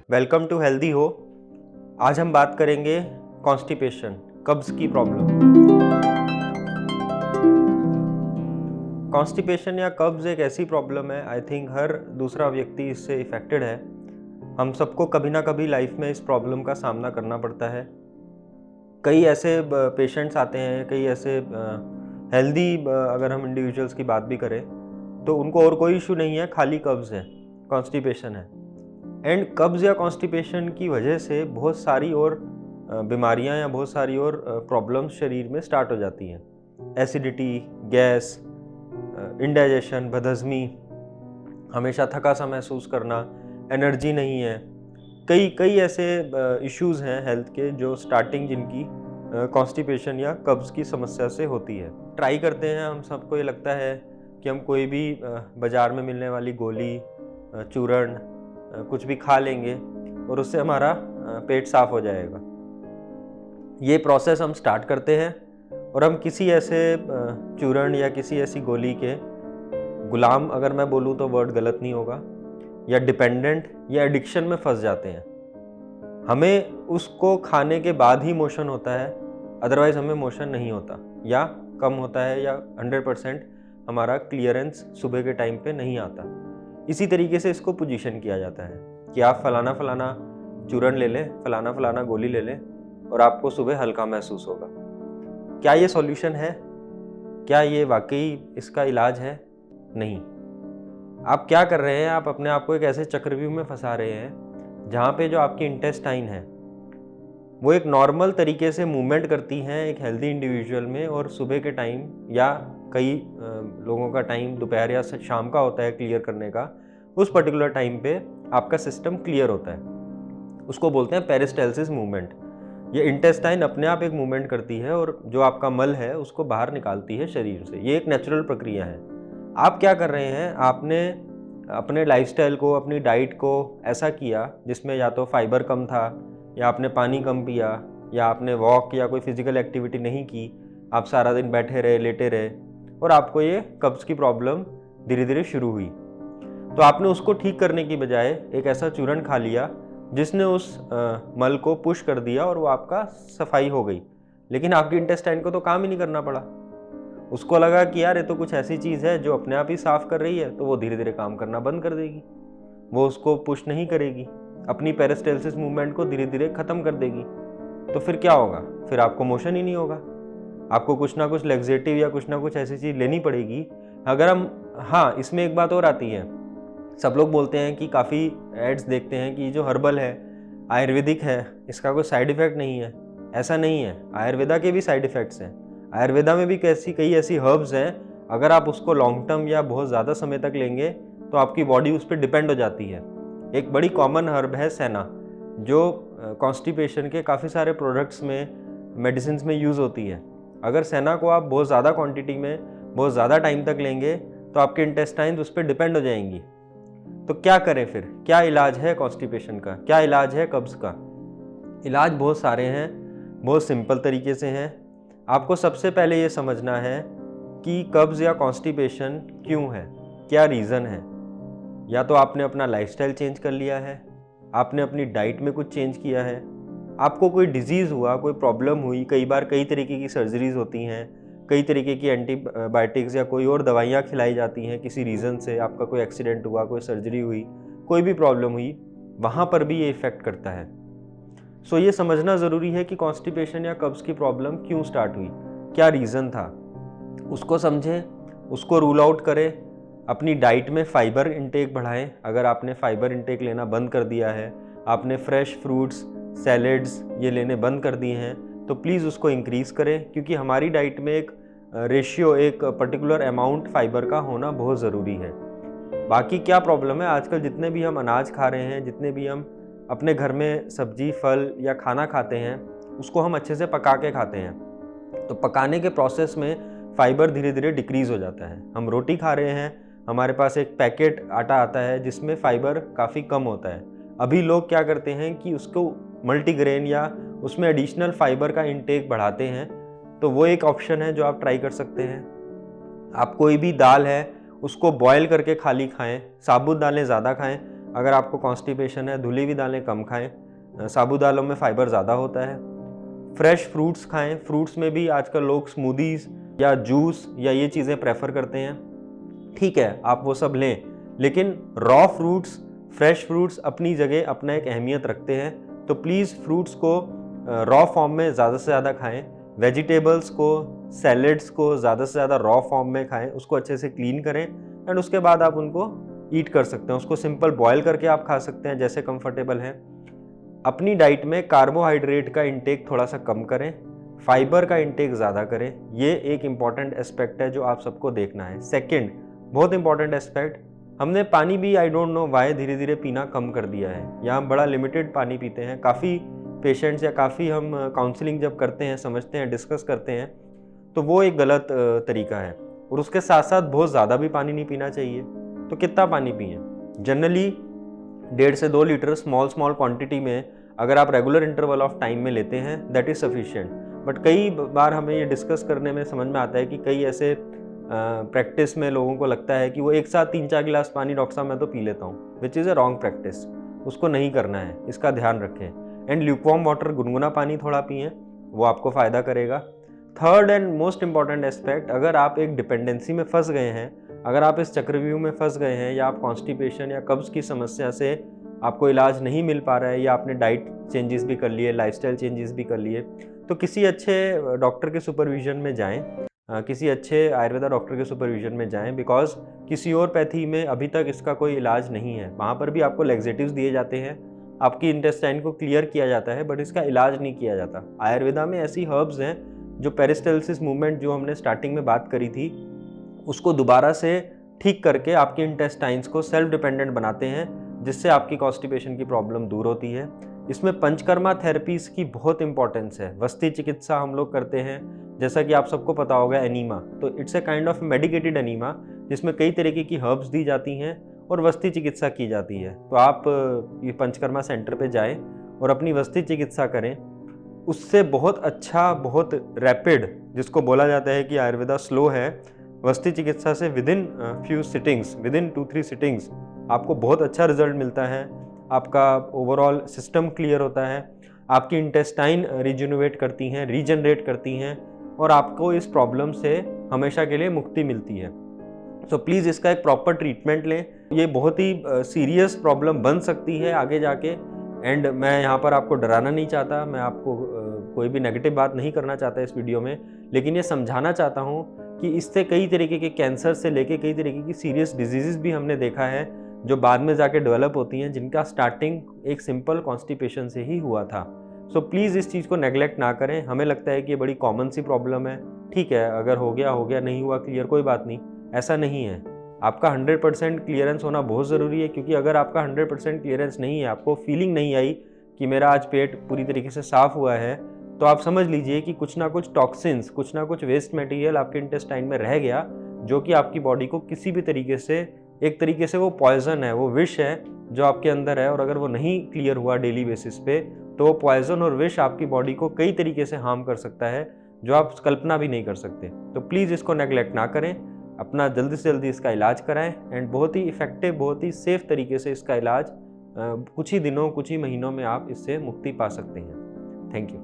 Welcome to healthy हो। आज हम बात करेंगे कॉन्स्टिपेशन, कब्ज की प्रॉब्लम। कॉन्स्टिपेशन या कब्ज एक ऐसी प्रॉब्लम है, आई थिंक हर दूसरा व्यक्ति इससे इफेक्टेड है। हम सबको कभी ना कभी लाइफ में इस प्रॉब्लम का सामना करना पड़ता है। कई ऐसे पेशेंट्स आते हैं, कई ऐसे हेल्दी अगर हम इंडिविजुअल्स की बात भी करें तो उनको और कोई इशू नहीं है, खाली कब्ज है, कॉन्स्टिपेशन है। एंड कब्ज़ या कॉन्स्टिपेशन की वजह से बहुत सारी और बीमारियां या बहुत सारी और प्रॉब्लम्स शरीर में स्टार्ट हो जाती हैं। एसिडिटी, गैस, इंडाइजेशन, बदहज़मी, हमेशा थका सा महसूस करना, एनर्जी नहीं है। कई ऐसे इश्यूज़ हैं हेल्थ के जो स्टार्टिंग जिनकी कॉन्स्टिपेशन या कब्ज़ की समस्या से होती है। ट्राई करते हैं, हम सबको ये लगता है कि हम कोई भी बाज़ार में मिलने वाली गोली, चूर्ण, कुछ भी खा लेंगे और उससे हमारा पेट साफ हो जाएगा। ये प्रोसेस हम स्टार्ट करते हैं और हम किसी ऐसे चूर्ण या किसी ऐसी गोली के गुलाम, अगर मैं बोलूँ तो वर्ड गलत नहीं होगा, या डिपेंडेंट या एडिक्शन में फंस जाते हैं। हमें उसको खाने के बाद ही मोशन होता है, अदरवाइज़ हमें मोशन नहीं होता या कम होता है, या 100% हमारा क्लियरेंस सुबह के टाइम पे नहीं आता। इसी तरीके से इसको पोजीशन किया जाता है कि आप फलाना फलाना चूर्ण ले लें, फलाना फलाना गोली ले लें और आपको सुबह हल्का महसूस होगा। क्या ये सॉल्यूशन है? क्या ये वाकई इसका इलाज है? नहीं। आप क्या कर रहे हैं? आप अपने आप को एक ऐसे चक्रव्यूह में फंसा रहे हैं जहाँ पे जो आपकी इंटेस्टाइन है वो एक नॉर्मल तरीके से मूवमेंट करती हैं एक हेल्दी इंडिविजुअल में, और सुबह के टाइम या कई लोगों का टाइम दोपहर या शाम का होता है क्लियर करने का। उस पर्टिकुलर टाइम पे आपका सिस्टम क्लियर होता है, उसको बोलते हैं पेरिस्टाल्सिस मूवमेंट। ये इंटेस्टाइन अपने आप एक मूवमेंट करती है और जो आपका मल है उसको बाहर निकालती है शरीर से। ये एक नेचुरल प्रक्रिया है। आप क्या कर रहे हैं? आपने अपने लाइफस्टाइल को, अपनी डाइट को ऐसा किया जिसमें या तो फाइबर कम था, या आपने पानी कम पिया, या आपने वॉक या कोई फिजिकल एक्टिविटी नहीं की, आप सारा दिन बैठे रहे, लेटे रहे, और आपको ये कब्ज़ की प्रॉब्लम धीरे धीरे शुरू हुई। तो आपने उसको ठीक करने की बजाय एक ऐसा चूर्ण खा लिया जिसने उस मल को पुश कर दिया और वो आपका सफाई हो गई। लेकिन आपकी इंटेस्टाइन को तो काम ही नहीं करना पड़ा। उसको लगा कि यार ये तो कुछ ऐसी चीज़ है जो अपने आप ही साफ़ कर रही है, तो वो धीरे धीरे काम करना बंद कर देगी, वो उसको पुश नहीं करेगी, अपनी पेरिस्टाल्सिस मूवमेंट को धीरे धीरे ख़त्म कर देगी। तो फिर क्या होगा? फिर आपको मोशन ही नहीं होगा। आपको कुछ ना कुछ लैक्सेटिव या कुछ ना कुछ ऐसी चीज़ लेनी पड़ेगी। अगर हम, हाँ, इसमें एक बात और आती है। सब लोग बोलते हैं कि काफ़ी एड्स देखते हैं कि जो हर्बल है, आयुर्वेदिक है, इसका कोई साइड इफ़ेक्ट नहीं है। ऐसा नहीं है, आयुर्वेदा के भी साइड इफ़ेक्ट्स हैं। आयुर्वेदा में भी कई ऐसी हर्ब्स हैं, अगर आप उसको लॉन्ग टर्म या बहुत ज़्यादा समय तक लेंगे तो आपकी बॉडी उस पर डिपेंड हो जाती है। एक बड़ी कॉमन हर्ब है सेना, जो कॉन्स्टिपेशन के काफ़ी सारे प्रोडक्ट्स में, मेडिसिन में यूज़ होती है। अगर सेना को आप बहुत ज़्यादा क्वांटिटी में बहुत ज़्यादा टाइम तक लेंगे तो आपके इंटेस्टाइन्स उस पर डिपेंड हो जाएंगी। तो क्या करें फिर? क्या इलाज है कॉन्स्टिपेशन का? क्या इलाज है कब्ज़ का? इलाज बहुत सारे हैं, बहुत सिंपल तरीके से हैं। आपको सबसे पहले ये समझना है कि कब्ज़ या कॉन्स्टिपेशन क्यों है, क्या रीज़न है। या तो आपने अपना लाइफस्टाइल चेंज कर लिया है, आपने अपनी डाइट में कुछ चेंज किया है, आपको कोई डिजीज़ हुआ, कोई प्रॉब्लम हुई। कई बार कई तरीके की सर्जरीज होती हैं, कई तरीके की एंटीबायोटिक्स या कोई और दवाइयाँ खिलाई जाती हैं किसी रीज़न से। आपका कोई एक्सीडेंट हुआ, कोई सर्जरी हुई, कोई भी प्रॉब्लम हुई, वहाँ पर भी ये इफ़ेक्ट करता है। सो ये समझना ज़रूरी है कि कॉन्स्टिपेशन या कब्ज़ की प्रॉब्लम क्यों स्टार्ट हुई, क्या रीज़न था, उसको समझें, उसको रूल आउट करें। अपनी डाइट में फ़ाइबर इंटेक बढ़ाएं। अगर आपने फ़ाइबर इंटेक लेना बंद कर दिया है, आपने फ्रेश फ्रूट्स, सैलेड्स ये लेने बंद कर दिए हैं, तो प्लीज़ उसको इंक्रीज़ करें, क्योंकि हमारी डाइट में एक रेशियो, एक पर्टिकुलर अमाउंट फ़ाइबर का होना बहुत ज़रूरी है। बाकी क्या प्रॉब्लम है, आजकल जितने भी हम अनाज खा रहे हैं, जितने भी हम अपने घर में सब्जी, फल या खाना खाते हैं, उसको हम अच्छे से पका के खाते हैं। तो पकाने के प्रोसेस में फ़ाइबर धीरे धीरे डिक्रीज़ हो जाता है। हम रोटी खा रहे हैं, हमारे पास एक पैकेट आटा आता है जिसमें फ़ाइबर काफ़ी कम होता है। अभी लोग क्या करते हैं कि उसको मल्टीग्रेन या उसमें एडिशनल फ़ाइबर का इंटेक बढ़ाते हैं। तो वो एक ऑप्शन है जो आप ट्राई कर सकते हैं। आप कोई भी दाल है उसको बॉयल करके खाली खाएं, साबुत दालें ज़्यादा खाएं। अगर आपको कॉन्स्टिपेशन है, धुली हुई दालें कम खाएं, साबुत दालों में फाइबर ज़्यादा होता है। फ्रेश फ्रूट्स खाएं, फ्रूट्स में भी आजकल लोग स्मूदीज़ या जूस या ये चीज़ें प्रेफर करते हैं। ठीक है, आप वो सब लें, लेकिन रॉ फ्रूट्स, फ्रेश फ्रूट्स अपनी जगह अपना एक अहमियत रखते हैं। तो प्लीज़ फ्रूट्स को रॉ फॉर्म में ज़्यादा से ज़्यादा खाएं, वेजिटेबल्स को, सैलेड्स को ज़्यादा से ज़्यादा रॉ फॉर्म में खाएं, उसको अच्छे से क्लीन करें एंड उसके बाद आप उनको ईट कर सकते हैं। उसको सिंपल बॉयल करके आप खा सकते हैं, जैसे कंफर्टेबल है। अपनी डाइट में कार्बोहाइड्रेट का इंटेक थोड़ा सा कम करें, फाइबर का इंटेक ज़्यादा करें। ये एक इम्पॉर्टेंट एस्पेक्ट है जो आप सबको देखना है। सेकंड बहुत इंपॉर्टेंट एस्पेक्ट, हमने पानी भी आई डोंट नो वाई धीरे धीरे पीना कम कर दिया है, या हम बड़ा लिमिटेड पानी पीते हैं। काफ़ी पेशेंट्स या काफ़ी हम काउंसलिंग जब करते हैं, समझते हैं, डिस्कस करते हैं, तो वो एक गलत तरीका है। और उसके साथ साथ बहुत ज़्यादा भी पानी नहीं पीना चाहिए। तो कितना पानी पिए? जनरली 1.5 से 2 लीटर स्मॉल क्वांटिटी में अगर आप रेगुलर इंटरवल ऑफ टाइम में लेते हैं, दैट इज़ सफिशिएंट। बट कई बार हमें ये डिस्कस करने में समझ में आता है कि कई ऐसे प्रैक्टिस में लोगों को लगता है कि वो एक साथ 3-4 गिलास पानी डॉक्टर साहब मैं तो पी लेता हूँ, which is a wrong practice. उसको नहीं करना है, इसका ध्यान रखें। एंड ल्यूकवार्म वाटर, गुनगुना पानी थोड़ा पिएं, वो आपको फ़ायदा करेगा। Third and most important aspect, अगर आप एक डिपेंडेंसी में फंस गए हैं, अगर आप इस चक्रव्यूह में फंस गए हैं, या आप कॉन्स्टिपेशन या कब्ज़ की समस्या से आपको इलाज नहीं मिल पा रहा है, या आपने डाइट चेंजेस भी कर लिए, लाइफस्टाइल चेंजेस भी कर लिए, तो किसी अच्छे डॉक्टर के सुपरविजन में जाएं, किसी अच्छे आयुर्वेदा डॉक्टर के सुपरविजन में जाएं। बिकॉज किसी और पैथी में अभी तक इसका कोई इलाज नहीं है। वहाँ पर भी आपको लेग्जेटिव्स दिए जाते हैं, आपकी इंटेस्टाइन को क्लियर किया जाता है, बट इसका इलाज नहीं किया जाता। आयुर्वेदा में ऐसी हर्ब्स हैं जो पेरिस्टाल्सिस मूवमेंट जो हमने स्टार्टिंग में बात करी थी, उसको दोबारा से ठीक करके आपके इंटेस्टाइन्स को सेल्फ डिपेंडेंट बनाते हैं, जिससे आपकी कॉन्स्टिपेशन की प्रॉब्लम दूर होती है। इसमें पंचकर्मा थेरेपीज़ की बहुत इंपॉर्टेंस है। वस्ती चिकित्सा हम लोग करते हैं, जैसा कि आप सबको पता होगा, एनीमा। तो it's a kind of medicated enema, जिसमें कई तरीके की हर्ब्स दी जाती हैं और वस्ती चिकित्सा की जाती है। तो आप ये पंचकर्मा सेंटर पे जाएं और अपनी वस्ती चिकित्सा करें। उससे बहुत अच्छा, बहुत रैपिड, जिसको बोला जाता है कि आयुर्वेदा स्लो है, वस्ती चिकित्सा से within few sittings, within 2-3 sittings आपको बहुत अच्छा रिजल्ट मिलता है। आपका ओवरऑल सिस्टम क्लियर होता है, आपकी इंटेस्टाइन रिजुनोवेट करती हैं, रीजनरेट करती हैं, और आपको इस प्रॉब्लम से हमेशा के लिए मुक्ति मिलती है। सो प्लीज़ इसका एक प्रॉपर ट्रीटमेंट लें। ये बहुत ही सीरियस प्रॉब्लम बन सकती है आगे जाके। एंड मैं यहाँ पर आपको डराना नहीं चाहता, मैं आपको कोई भी नेगेटिव बात नहीं करना चाहता इस वीडियो में, लेकिन ये समझाना चाहता हूँ कि इससे कई तरीके के कैंसर से लेके कई तरीके की सीरियस डिजीज़ भी हमने देखा है, जो बाद में जाके डेवलप होती हैं, जिनका स्टार्टिंग एक सिंपल कॉन्स्टिपेशन से ही हुआ था। सो प्लीज़ इस चीज़ को नेगलेक्ट ना करें। हमें लगता है कि ये बड़ी कॉमन सी प्रॉब्लम है, ठीक है, अगर हो गया, नहीं हुआ क्लियर, कोई बात नहीं। ऐसा नहीं है। आपका 100% क्लियरेंस होना बहुत ज़रूरी है, क्योंकि अगर आपका 100% क्लियरेंस नहीं है, आपको फीलिंग नहीं आई कि मेरा आज पेट पूरी तरीके से साफ़ हुआ है, तो आप समझ लीजिए कि कुछ ना कुछ टॉक्सिन्स, कुछ ना कुछ वेस्ट मटेरियल आपके इंटेस्टाइन में रह गया, जो कि आपकी बॉडी को किसी भी तरीके से, एक तरीके से वो पॉइजन है, वो विष है जो आपके अंदर है। और अगर वो नहीं क्लियर हुआ डेली बेसिस पे, तो वो पॉइजन और विष आपकी बॉडी को कई तरीके से हार्म कर सकता है, जो आप कल्पना भी नहीं कर सकते। तो प्लीज़ इसको नेगलेक्ट ना करें, अपना जल्दी से जल्दी इसका इलाज कराएं। एंड बहुत ही इफेक्टिव, बहुत ही सेफ तरीके से इसका इलाज कुछ ही दिनों, कुछ ही महीनों में आप इससे मुक्ति पा सकते हैं। Thank you.